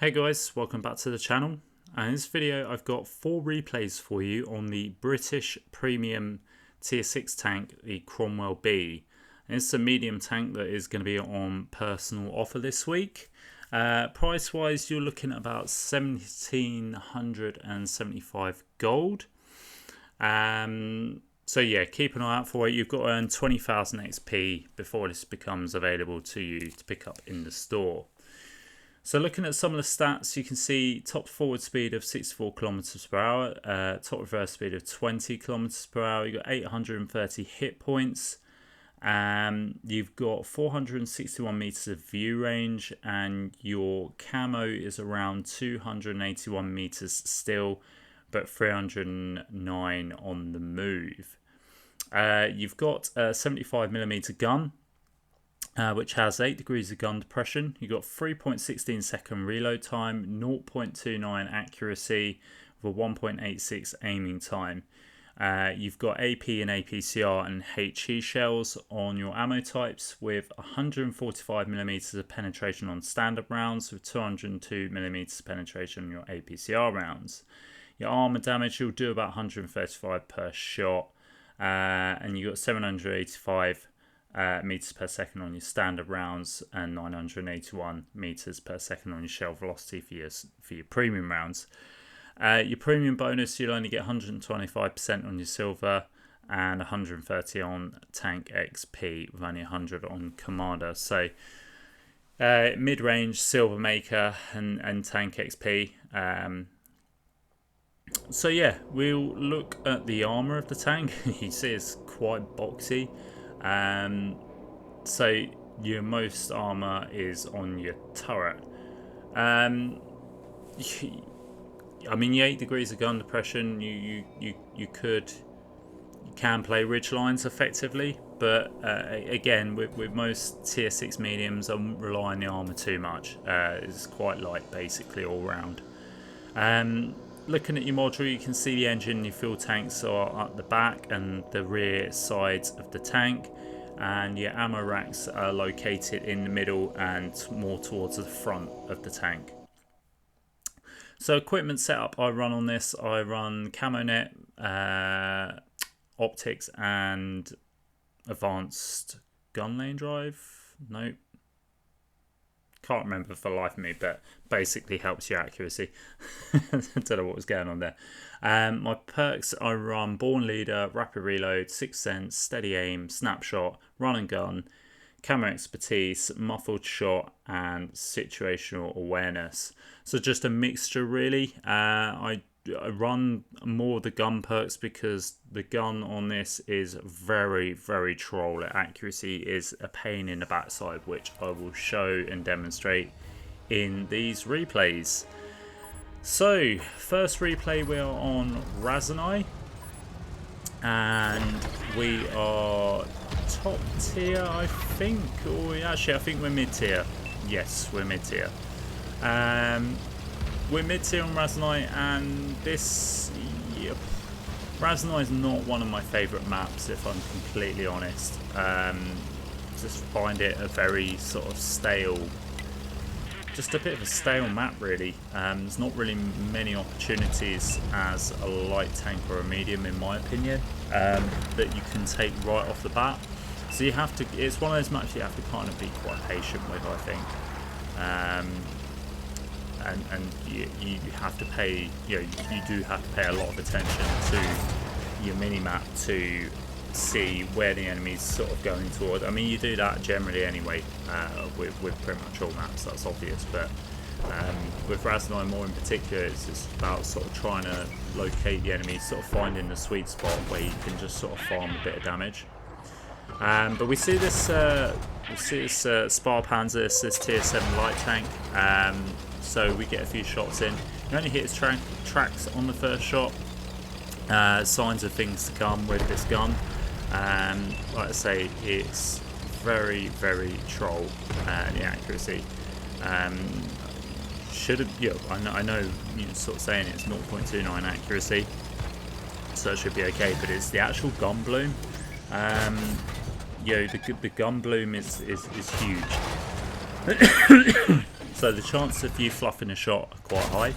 Hey guys, welcome back to the channel. And in this video I've got 4 replays for you on the British Premium Tier 6 tank, the Cromwell B. And it's a medium tank that is going to be on personal offer this week. Price wise you're looking at about 1775 gold. So yeah, keep an eye out for it. You've got to earn 20,000 XP before this becomes available to you to pick up in the store. So looking at some of the stats, you can see top forward speed of 64 kilometers per hour, top reverse speed of 20 kilometers per hour. You've got 830 hit points. You've got 461 meters of view range, and your camo is around 281 meters still, but 309 on the move. You've got a 75mm gun, which has 8 degrees of gun depression. You've got 3.16 second reload time, 0.29 accuracy with a 1.86 aiming time. You've got AP and APCR and HE shells on your ammo types, with 145mm of penetration on standard rounds, with 202mm penetration on your APCR rounds. Your armor damage, you'll do about 135 per shot, and you've got 785 meters per second on your standard rounds and 981 meters per second on your shell velocity for your premium rounds. Your premium bonus, you'll only get 125% on your silver and 130 on tank XP, with only 100 on commander. So mid-range silver maker and tank XP. So yeah, we'll look at the armor of the tank. You see it's quite boxy. So your most armor is on your turret. I mean, your 8 degrees of gun depression, you can play ridge lines effectively, but again, with most tier 6 mediums, I wouldn't rely on the armor too much. It's quite light basically all round. Looking at your module, you can see the engine and your fuel tanks are at the back and the rear sides of the tank, and your ammo racks are located in the middle and more towards the front of the tank. So equipment setup I run on this, I run camo net, optics and advanced gun lane drive. Nope. Can't remember for the life of me, but basically helps your accuracy. I don't know what was going on there. My perks, I run Born Leader, Rapid Reload, Sixth Sense, Steady Aim, Snapshot, Run and Gun, Camo Expertise, Muffled Shot, and Situational Awareness. So just a mixture really. I run more of the gun perks because the gun on this is very, very troll. Accuracy is a pain in the backside, which I will show and demonstrate in these replays. So first replay, we are on Razanai, and we are top tier, I think, or actually I think we're mid tier. Yes, we're mid tier. We're mid tier on Razanai, and this Razanai is not one of my favourite maps, if I'm completely honest. Just find it a very sort of stale, just a bit of a stale map really. There's not really many opportunities as a light tank or a medium, in my opinion, that you can take right off the bat. So you have to, it's one of those maps you have to kind of be quite patient with, I think. And you have to pay, you do have to pay a lot of attention to your mini-map to see where the enemy's sort of going toward. I mean, you do that generally anyway, with pretty much all maps, that's obvious, but with Razanai more in particular, it's just about sort of trying to locate the enemy, sort of finding the sweet spot where you can just sort of farm a bit of damage. But we see this Spar Panzer, this tier 7 light tank. So we get a few shots in. You only hit his tracks on the first shot. Signs of things to come with this gun. Like I say, it's very, very troll, the accuracy. Should have, I know you're sort of saying it's 0.29 accuracy, so it should be okay. But it's the actual gun bloom. The gun bloom is huge. so the chance of you fluffing a shot are quite high.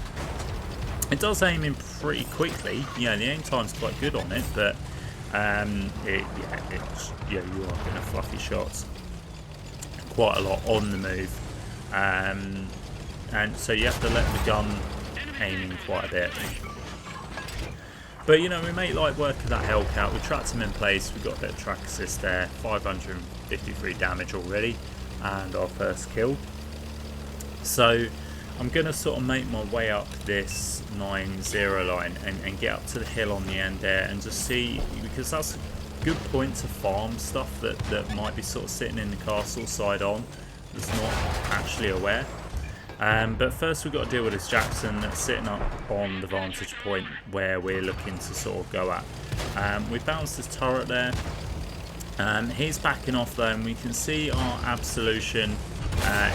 It does aim in pretty quickly, the aim time's quite good on it, but you are going to fluff your shots quite a lot on the move, and so you have to let the gun aim in quite a bit. But we make light work of that Hellcat. We trapped him in place, we got a bit of track assist there, 553 damage already, and our first kill. So I'm going to sort of make my way up this 9-0 line and get up to the hill on the end there and just see, because that's a good point to farm stuff that might be sort of sitting in the castle side on that's not actually aware. But first we've got to deal with this Jackson that's sitting up on the vantage point where we're looking to sort of go at. We bounced this turret there. He's backing off though, and we can see our absolution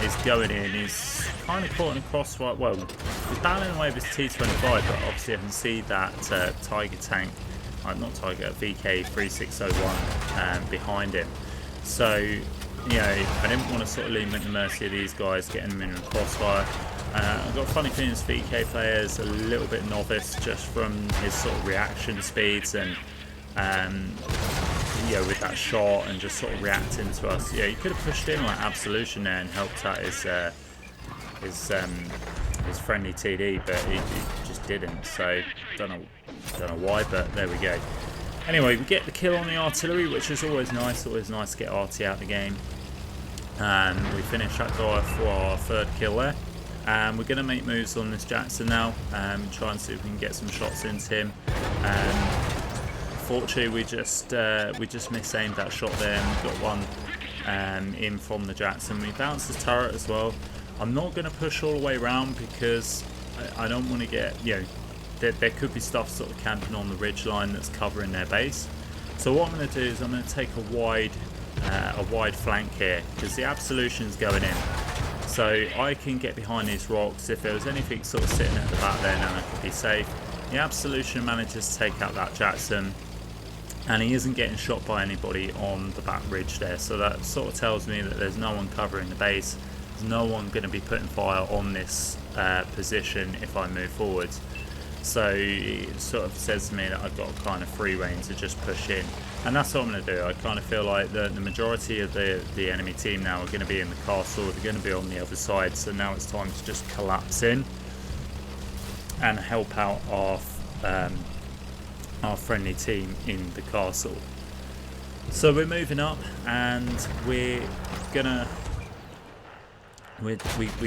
is going in. He's kind of caught in a crossfire. Well, he's battling away with his T25, but obviously I can see that Tiger tank, not Tiger, VK3601 behind him. So I didn't want to sort of leave him at the mercy of these guys, getting them in a crossfire. I've got a funny feeling this VK player is a little bit novice just from his sort of reaction speeds and with that shot and just sort of reacting to us. He could have pushed in like absolution there and helped out his friendly TD, but he just didn't. So don't know why, but there we go. Anyway, we get the kill on the artillery, which is always nice. Always nice to get RT out of the game. And we finish that guy for our third kill there. And we're going to make moves on this Jackson now. Try and see if we can get some shots into him. Fortunately, we just misaimed that shot there, and we got one in from the Jackson. We bounced his turret as well. I'm not going to push all the way around because I don't want to get, there could be stuff sort of camping on the ridge line that's covering their base. So what I'm going to do is I'm going to take a wide flank here because the absolution's going in. So I can get behind these rocks. If there was anything sort of sitting at the back there, then I could be safe. The absolution manages to take out that Jackson, and he isn't getting shot by anybody on the back ridge there. So that sort of tells me that there's no one covering the base. There's no one going to be putting fire on this position if I move forwards. So it sort of says to me that I've got kind of free rein to just push in, and that's what I'm going to do. I kind of feel like the majority of the enemy team now are going to be in the castle. They're going to be on the other side, so now it's time to just collapse in and help out our friendly team in the castle. So we're moving up, and we're gonna we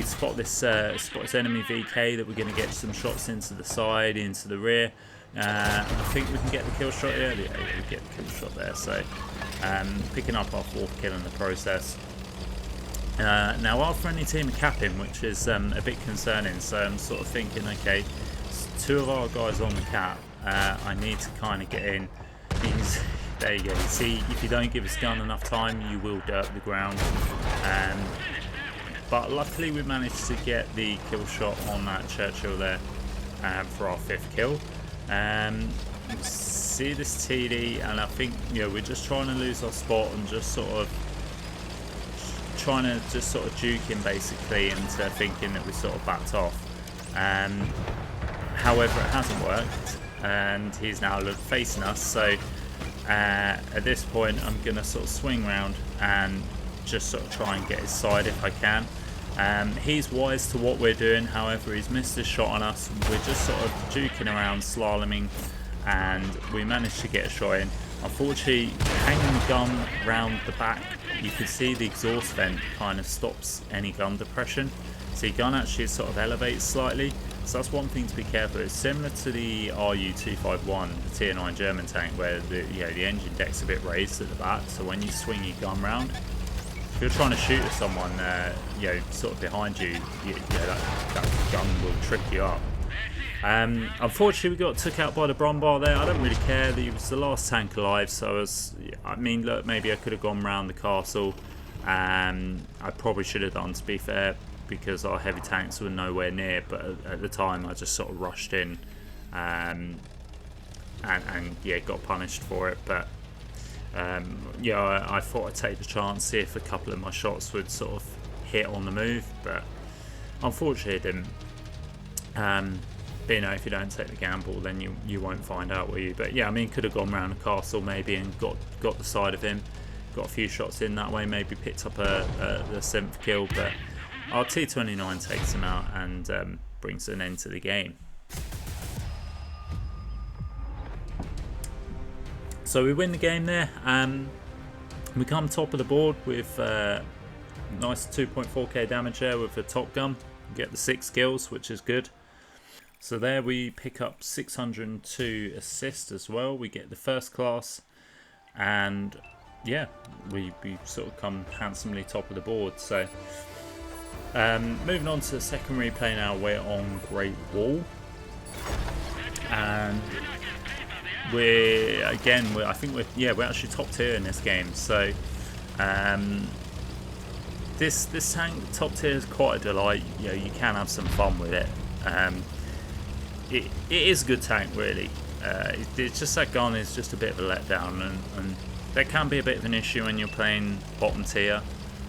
spot this enemy VK that we're going to get some shots into the side, into the rear. I think we can get the kill shot here. Yeah, we get the kill shot there. So picking up our fourth kill in the process. Now our friendly team are capping, which is a bit concerning. So I'm sort of thinking, okay, two of our guys on the cap. I need to kind of get in. There you go. See, if you don't give this gun enough time, you will dirt the ground. But luckily we managed to get the kill shot on that Churchill there for our fifth kill. See this TD, and I think we're just trying to lose our spot and just sort of trying to just sort of juke him basically into thinking that we sort of backed off. However, it hasn't worked, and he's now facing us. So at this point, I'm going to sort of swing round and just sort of try and get his side if I can. He's wise to what we're doing, however he's missed his shot on us. We're just sort of juking around, slaloming, and we managed to get a shot in. Unfortunately, hanging the gun round the back, you can see the exhaust vent kind of stops any gun depression. So the gun actually sort of elevates slightly, so that's one thing to be careful. It's similar to the RU-251, the Tier 9 German tank, where the engine deck's a bit raised at the back, so when you swing your gun round, if you're trying to shoot at someone, sort of behind you, that gun will trip you up. Unfortunately, we got took out by the Brombar there. I don't really care. He was the last tank alive, so look, maybe I could have gone round the castle. I probably should have done, to be fair, because our heavy tanks were nowhere near. But at the time, I just sort of rushed in, and got punished for it. But I thought I'd take the chance, see if a couple of my shots would sort of hit on the move, but Unfortunately it didn't. But you know, if you don't take the gamble, then you won't find out, will you? But yeah, I mean, could have gone around the castle maybe and got the side of him, got a few shots in that way, maybe picked up the 7th kill. But our T29 takes him out and brings an end to the game. So we win the game there. We come top of the board with nice 2.4k damage there with the top gun. Get the 6 kills, which is good. So there we pick up 602 assists as well. We get the 1st class, and yeah, we sort of come handsomely top of the board. So moving on to the second replay now, we're on Great Wall, and I think we're actually top tier in this game. So this tank top tier is quite a delight. You know, you can have some fun with it. It is a good tank, really. It's just that gun is just a bit of a letdown, and that can be a bit of an issue when you're playing bottom tier,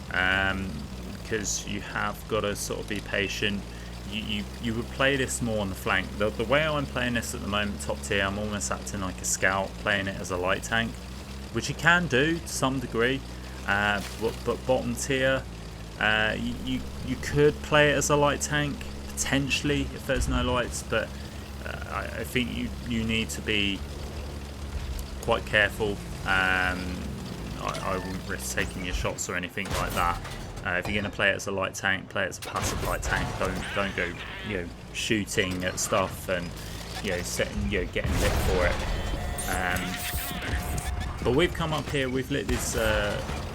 because you have got to sort of be patient. You would play this more on the flank. The way I'm playing this at the moment, top tier, I'm almost acting like a scout, playing it as a light tank, which you can do to some degree, but bottom tier, you could play it as a light tank potentially if there's no lights, but I think you need to be quite careful. I wouldn't risk taking your shots or anything like that. If you're going to play it as a light tank, play it as a passive light tank. Don't go shooting at stuff and getting lit for it. But we've come up here. We've lit this.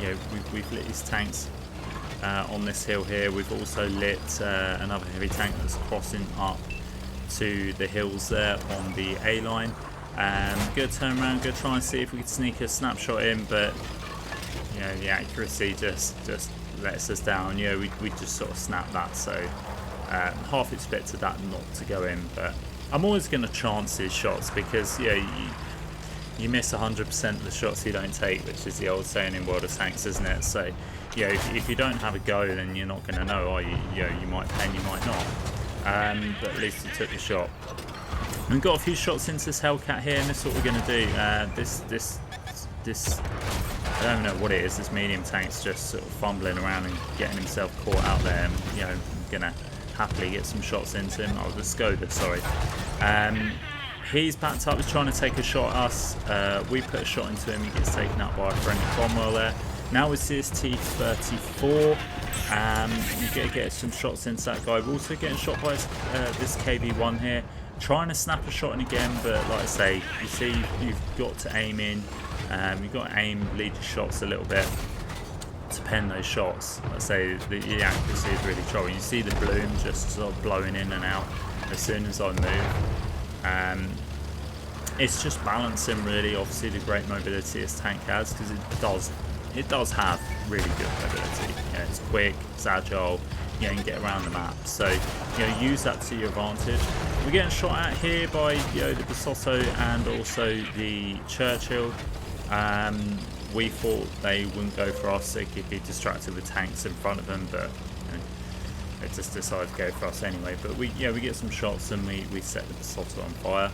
We've lit these tanks on this hill here. We've also lit another heavy tank that's crossing up to the hills there on the A line. Good turn around, good try and see if we could sneak a snapshot in, but the accuracy just lets us down. We just sort of snap that, so half expected that not to go in, but I'm always going to chance these shots because you miss 100% of the shots you don't take, which is the old saying in World of Tanks, isn't it? So if you don't have a go, then you're not going to know, are you? You might pay and you might not. But at least you took the shot. We've got a few shots into this Hellcat here, and this is what we're going to do. This I don't know what it is. This medium tank's just sort of fumbling around and getting himself caught out there. And, I'm going to happily get some shots into him. Oh, the Skoda, sorry. He's backed up. He's trying to take a shot at us. We put a shot into him. He gets taken out by a friendly Cromwell there. Now we see his T34. You get some shots into that guy. We're also getting shot by this KV1 here. Trying to snap a shot in again, but like I say, you see you've got to aim in. You've got to aim, lead your shots a little bit to pen those shots. Like I say, the accuracy is really trouble. You see the bloom just sort of blowing in and out as soon as I move. It's just balancing, really. Obviously, the great mobility this tank has, because it does have really good mobility. It's quick, it's agile. You can get around the map, so use that to your advantage. We're getting shot at here by the Basotto and also the Churchill. We thought they wouldn't go for us; they could be distracted with tanks in front of them, but they just decided to go for us anyway. But we get some shots and we set the Basotto on fire.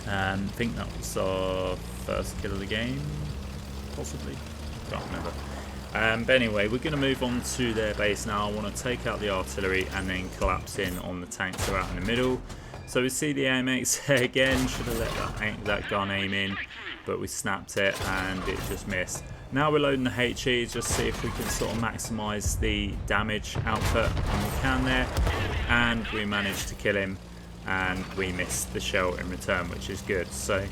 I think that was our first kill of the game, possibly. Can't remember. But anyway, we're going to move on to their base now. I want to take out the artillery and then collapse in on the tanks that are out in the middle. So we see the AMX again. Should have let that gun aim in, but we snapped it and it just missed. Now we're loading the HE, just see if we can sort of maximise the damage output, and we can there. And we managed to kill him, and we missed the shell in return, which is good. So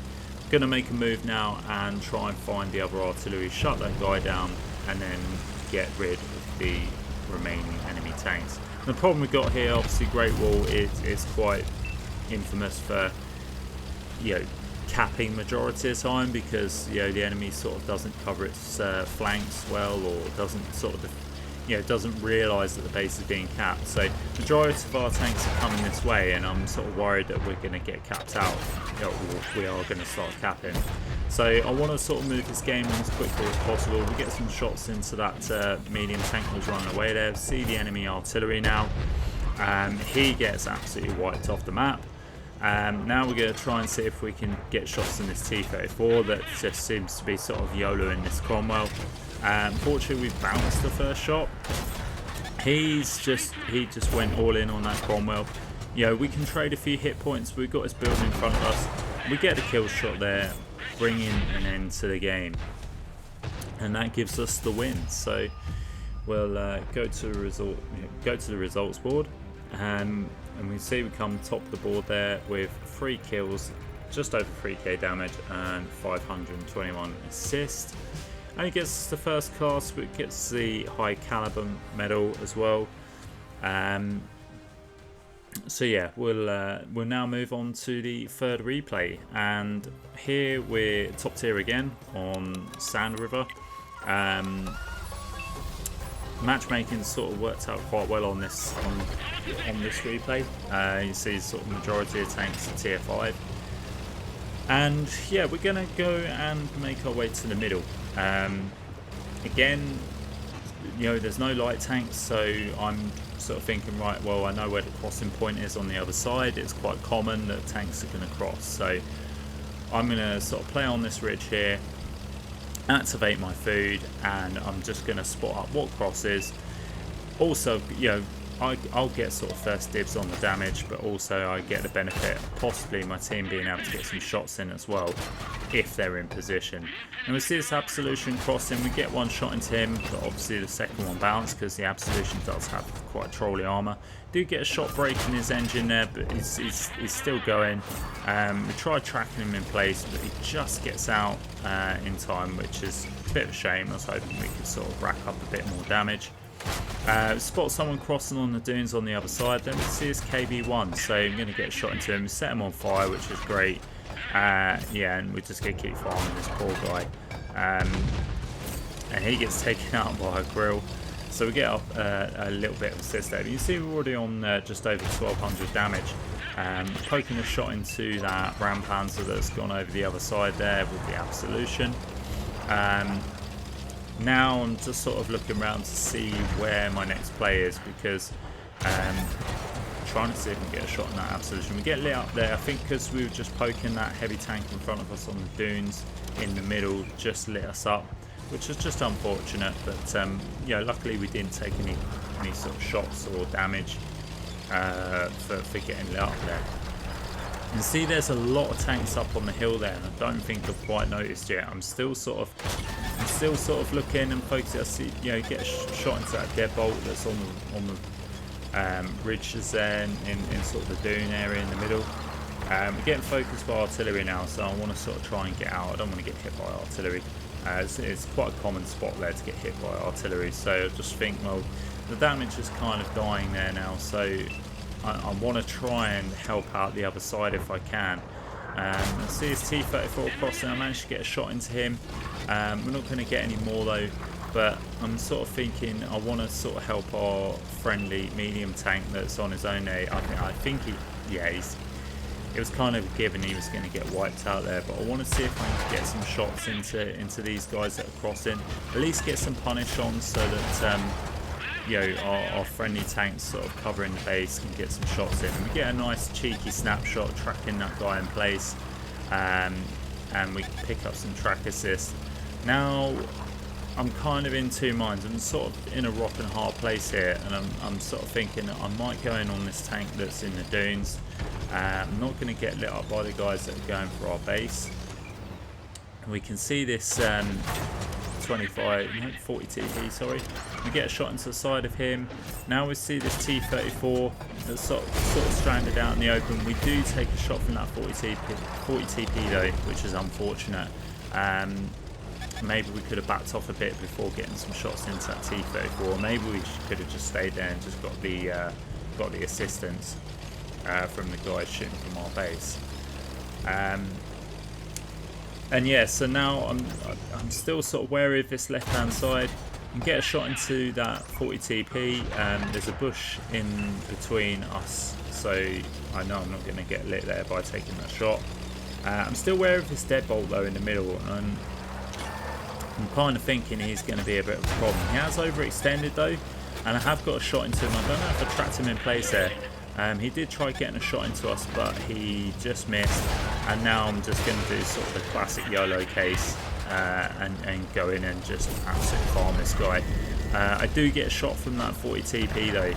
going to make a move now and try and find the other artillery, shut that guy down, and then get rid of the remaining enemy tanks. The problem we've got here, obviously Great Wall is quite infamous for capping majority of the time, because the enemy sort of doesn't cover its flanks well, or doesn't sort of doesn't realise that the base is being capped. So majority of our tanks are coming this way, and I'm sort of worried that we're going to get capped out, or we are going to start capping. So I want to sort of move this game on as quickly as possible. We get some shots into that medium tank that was running away there. See the enemy artillery now. He gets absolutely wiped off the map. Now we're going to try and see if we can get shots in this T-34 that just seems to be sort of YOLO in this Cromwell. Unfortunately, we bounced the first shot. He just went all in on that Cromwell. We can trade a few hit points. We've got his building in front of us. We get the kill shot there, bringing an end to the game, and that gives us the win. So we'll go to the results board, and we see we come top of the board there with 3 kills, just over 3k damage, and 521 assists. And he gets the first class, but gets the high caliber medal as well. So yeah, we'll now move on to the third replay, and here we're top tier again on Sand River. Matchmaking sort of worked out quite well on this replay. You see sort of majority of tanks at tier 5, and yeah, we're gonna go and make our way to the middle. Again, there's no light tanks, so I'm sort of thinking, right, well, I know where the crossing point is on the other side. It's quite common that tanks are going to cross, so I'm going to sort of play on this ridge here, activate my food, and I'm just going to spot up what crosses. Also, I'll get sort of first dibs on the damage, but also I get the benefit of possibly my team being able to get some shots in as well if they're in position. And we see this Absolution crossing. We get one shot into him, but obviously the second one bounced because the Absolution does have quite trolley armor. Do get a shot break in his engine there, but he's still going. We tried tracking him in place, but he just gets out in time, which is a bit of a shame. I was hoping we could sort of rack up a bit more damage. Spot someone crossing on the dunes on the other side. Then we see his KB1, so I'm going to get a shot into him, set him on fire, which is great. Yeah, and we're just going to keep farming this poor guy, and he gets taken out by a grill, so we get up a little bit of assist there. But you see we're already on just over 1200 damage. Poking a shot into that Ram Panzer that's gone over the other side there with the Absolution. Now I'm just sort of looking around to see where my next play is, because trying to see if we can get a shot in that Absolution. We get lit up there, I think because we were just poking that heavy tank in front of us on the dunes in the middle, just lit us up, which was just unfortunate, but luckily we didn't take any sort of shots or damage for getting lit up there. And see, there's a lot of tanks up on the hill there, and I don't think I've quite noticed yet. I'm still sort of looking and focusing. I see, get a shot into that deadbolt that's on the ridges there in sort of the dune area in the middle. We're getting focused by artillery now, so I want to sort of try and get out. I don't want to get hit by artillery. It's quite a common spot there to get hit by artillery, so I just think, well, the damage is kind of dying there now, so I want to try and help out the other side if I can. See his T-34 crossing. I managed to get a shot into him. We're not going to get any more though, but I'm sort of thinking I want to sort of help our friendly medium tank that's on his own there. I think it was kind of a given he was going to get wiped out there, but I want to see if I can get some shots into these guys that are crossing. At least get some punish on, so that our friendly tanks sort of covering the base can get some shots in. And we get a nice cheeky snapshot tracking that guy in place, and we pick up some track assist. Now I'm kind of in two minds. I'm sort of in a rock and a hard place here, and I'm sort of thinking that I might go in on this tank that's in the dunes. I'm not going to get lit up by the guys that are going for our base. We can see this 40 TP, sorry. We get a shot into the side of him. Now we see this T-34 that's sort of stranded out in the open. We do take a shot from that 40 TP though, which is unfortunate. Maybe we could have backed off a bit before getting some shots into that T-34. Maybe we could have just stayed there and just got the assistance from the guys shooting from our base. And yeah, so now I'm still sort of wary of this left hand side. and get a shot into that 40 TP. There's a bush in between us, so I know I'm not going to get lit there by taking that shot. I'm still aware of his deadbolt though in the middle, and I'm kind of thinking he's going to be a bit of a problem. He has overextended though, and I have got a shot into him. I don't know if I trapped him in place there. He did try getting a shot into us, but he just missed. And now I'm just going to do sort of the classic YOLO case and go in and just absolutely farm this guy. I do get a shot from that 40 TP though,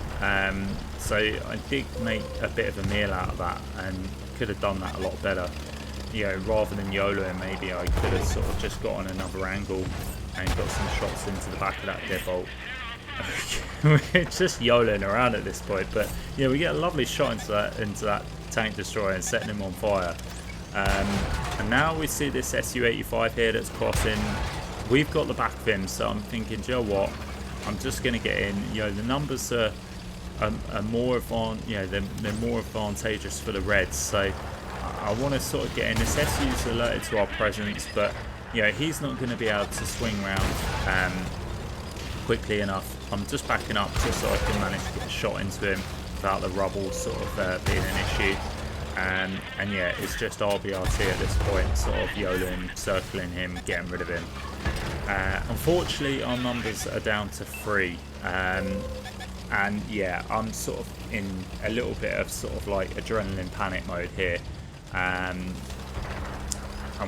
so I did make a bit of a meal out of that and could have done that a lot better. You know, rather than YOLOing, maybe I could have sort of just got on another angle and got some shots into the back of that deadbolt. We're just YOLOing around at this point, but yeah, we get a lovely shot into that tank destroyer and setting him on fire. And now we see this SU-85 here that's crossing. We've got the back of him, so I'm thinking, do you know what? I'm just going to get in. You know, the numbers are more they're more advantageous for the Reds, so I want to sort of get in. This SU's alerted to our presence, but you know, he's not going to be able to swing round quickly enough. I'm just backing up just so I can manage to get a shot into him without the rubble sort of being an issue. And yeah, it's just RBRT at this point, sort of YOLOing, circling him, getting rid of him. Unfortunately, our numbers are down to 3. And yeah, I'm sort of in a little bit of sort of like adrenaline panic mode here. And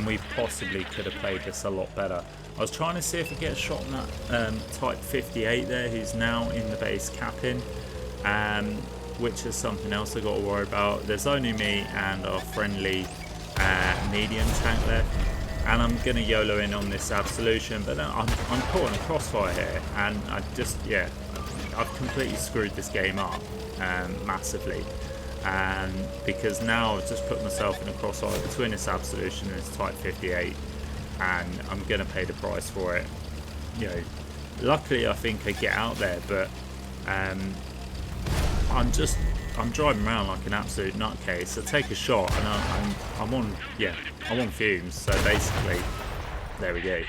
we possibly could have played this a lot better. I was trying to see if I get a shot on that Type 58 there, who's now in the base capping, which is something else I got to worry about. There's only me and our friendly medium tank there, and I'm going to YOLO in on this Absolution, but then I'm caught in a crossfire here, and I've completely screwed this game up massively. Because now I've just put myself in a crossfire between this Absolution and this Type 58, and I'm going to pay the price for it. You know, luckily I think I get out there, but I'm driving around like an absolute nutcase. I take a shot and I'm on fumes. So basically, there we go.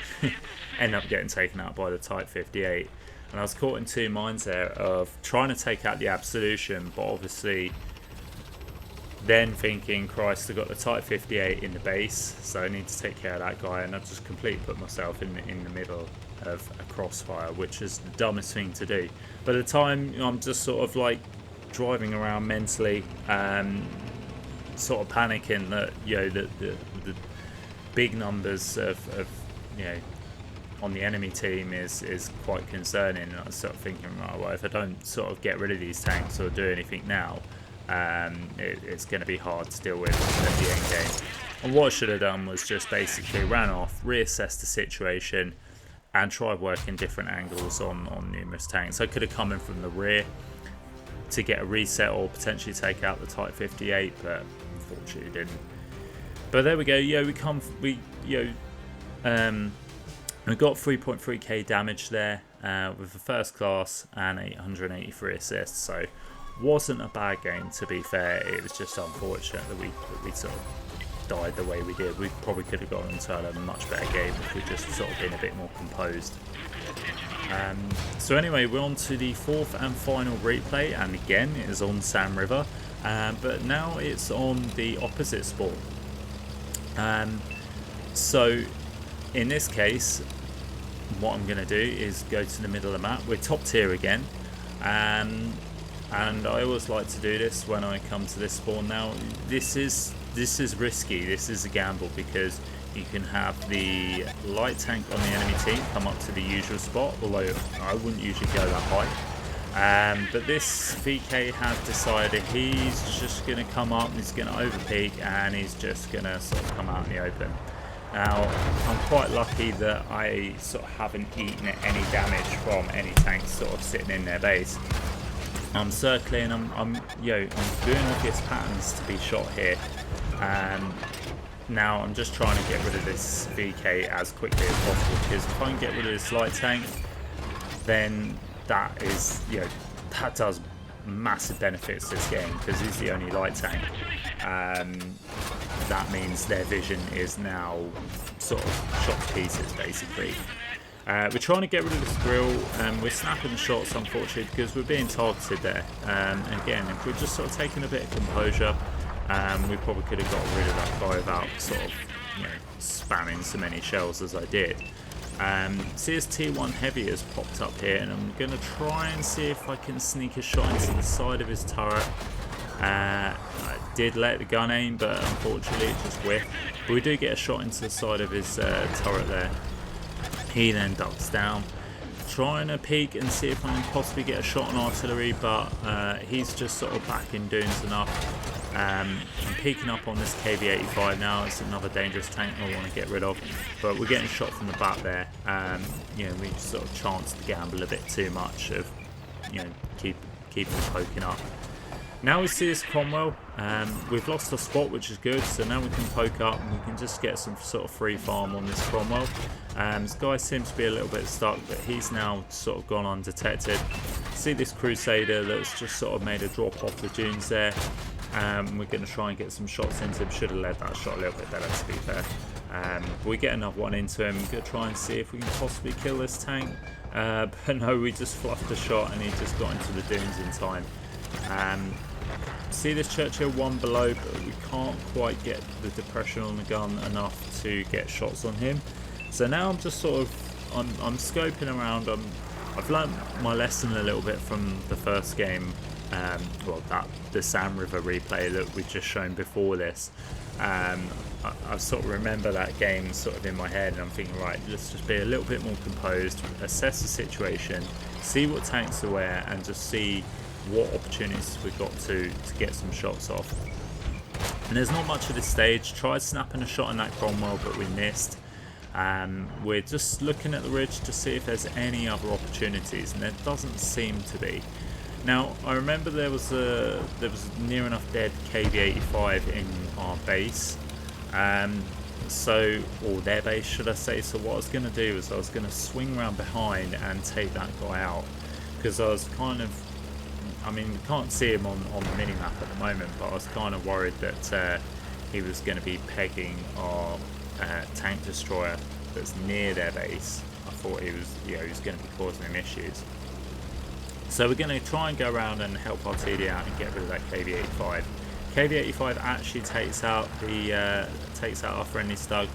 End up getting taken out by the Type 58, and I was caught in two minds there of trying to take out the Absolution, but obviously then thinking, Christ, I got the Type 58 in the base, so I need to take care of that guy, and I just completely put myself in the middle of a crossfire, which is the dumbest thing to do. But at the time, I'm just sort of like driving around mentally, sort of panicking that, you know, the big numbers of you know, on the enemy team is quite concerning. And I was sort of thinking, right, well, if I don't sort of get rid of these tanks or do anything now, it's going to be hard to deal with at the end game. And what I should have done was just basically ran off, reassessed the situation, and tried working different angles on numerous tanks. I could have come in from the rear to get a reset or potentially take out the Type 58, but unfortunately didn't. But there we go. Yeah, we got 3.3k damage there with a first class and 883 assists. So wasn't a bad game, to be fair. It was just unfortunate that we sort of died the way we did. We probably could have gotten into a much better game if we'd just sort of been a bit more composed. So anyway, we're on to the fourth and final replay, and again it is on Sam River, but now it's on the opposite spawn. So in this case, what I'm going to do is go to the middle of the map. We're top tier again, and I always like to do this when I come to this spawn. Now this is risky. This is a gamble, because you can have the light tank on the enemy team come up to the usual spot, although I wouldn't usually go that high. But this VK has decided he's just going to come up, he's going to overpeak, and he's just going to sort of come out in the open. Now, I'm quite lucky that I sort of haven't eaten any damage from any tanks sort of sitting in their base. I'm circling, I'm doing obvious patterns to be shot here. Now I'm just trying to get rid of this VK as quickly as possible, because if I can get rid of this light tank, then that does massive benefits to this game, because he's the only light tank. That means their vision is now sort of shot to pieces, basically. We're trying to get rid of this grill, and we're snapping the shots, unfortunately, because we're being targeted there. And again, if we're just sort of taking a bit of composure, we probably could have got rid of that guy without sort of, spamming so many shells as I did. See, his tier 1 heavy has popped up here, and I'm going to try and see if I can sneak a shot into the side of his turret. I did let the gun aim, but unfortunately it just whiffed. But we do get a shot into the side of his turret there. He then ducks down, trying to peek and see if I can possibly get a shot on artillery, but he's just sort of back in dunes enough. I'm peeking up on this KV-85 now. It's another dangerous tank I want to get rid of, but we're getting shot from the back there. We sort of chanced the gamble a bit too much of, keep poking up. Now we see this Cromwell. We've lost our spot, which is good, so now we can poke up and we can just get some sort of free farm on this Cromwell. This guy seems to be a little bit stuck, but he's now sort of gone undetected. See this Crusader that's just sort of made a drop off the dunes there. We're going to try and get some shots into him. Should have led that shot a little bit better, to be fair. We get another one into him. We're going to try and see if we can possibly kill this tank. But no, we just fluffed the shot and he just got into the dunes in time. See this Churchill 1 below, but we can't quite get the depression on the gun enough to get shots on him. So now I'm just sort of, I'm scoping around. I've learnt my lesson a little bit from the first game. The Sam River replay that we've just shown before this. I sort of remember that game sort of in my head, and I'm thinking, right, let's just be a little bit more composed, assess the situation, see what tanks are where, and just see what opportunities we've got to get some shots off. And there's not much at this stage. Tried snapping a shot on that Cromwell, but we missed. We're just looking at the ridge to see if there's any other opportunities, and there doesn't seem to be. Now, I remember there was near enough dead KV-85 in our base, or their base, should I say. So what I was going to do is I was going to swing around behind and take that guy out, because I was kind of, we can't see him on the mini-map at the moment, but I was kind of worried that he was going to be pegging our tank destroyer that's near their base. I thought he was going to be causing them issues. So we're going to try and go around and help our TD out and get rid of that KV-85. KV-85 actually takes out our friendly Stug,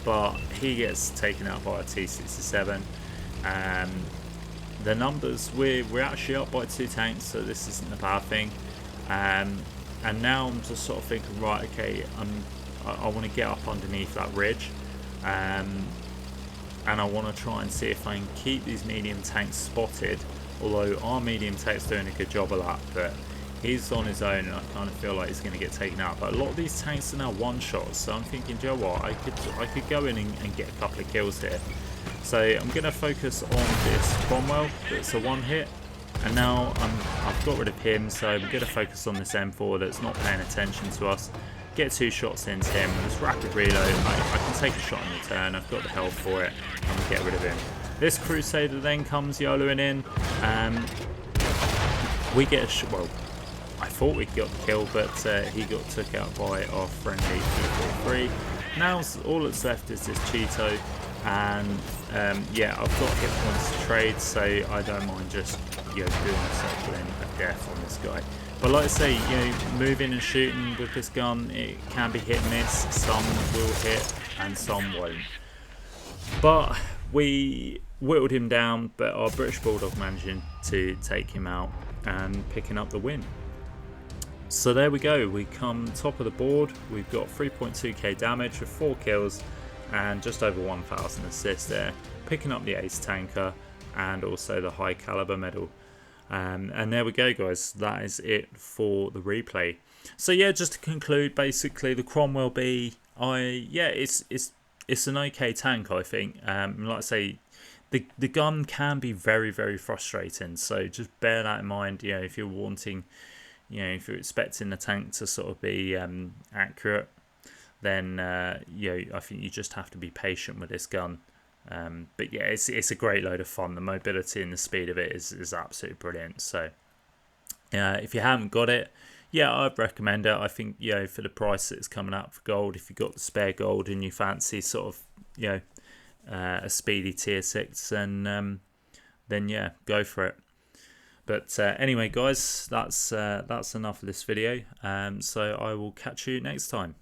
but he gets taken out by a T-67. The numbers, we're actually up by 2 tanks, so this isn't a bad thing. And now I'm just sort of thinking, right, okay, I want to get up underneath that ridge, and I want to try and see if I can keep these medium tanks spotted. Although our medium tank's doing a good job of that, but he's on his own, and I kind of feel like he's going to get taken out. But a lot of these tanks are now one-shots, so I'm thinking, do you know what, I could go in and get a couple of kills here. So I'm going to focus on this Cromwell that's a one-hit, and now I've got rid of him, so I'm going to focus on this M4 that's not paying attention to us. Get 2 shots into him, and this rapid reload, I can take a shot in return. I've got the health for it, and get rid of him. This Crusader then comes YOLOing in. We get I thought we got the kill, but he got took out by our friendly P43. Now all that's left is this Cheeto, and I've got hit points to trade, so I don't mind just doing a circling of death on this guy. But like I say, moving and shooting with this gun, it can be hit and miss. Some will hit and some won't. But we whittled him down, but our British Bulldog managing to take him out and picking up the win. So there we go, we come top of the board. We've got 3.2k damage with 4 kills and just over 1,000 assists there, picking up the ace tanker and also the high caliber medal. And there we go, guys, that is it for the replay. So yeah, just to conclude, basically the Cromwell B, it's an okay tank, I think. Like I say, the gun can be very, very frustrating, so just bear that in mind. If you're wanting, if you're expecting the tank to sort of be accurate, then I think you just have to be patient with this gun. But yeah, it's a great load of fun. The mobility and the speed of it is absolutely brilliant. So if you haven't got it, I'd recommend it. I think for the price that it's coming out for gold, if you've got the spare gold and you fancy sort of a speedy tier 6, and then yeah, go for it. But anyway guys, that's enough of this video, so I will catch you next time.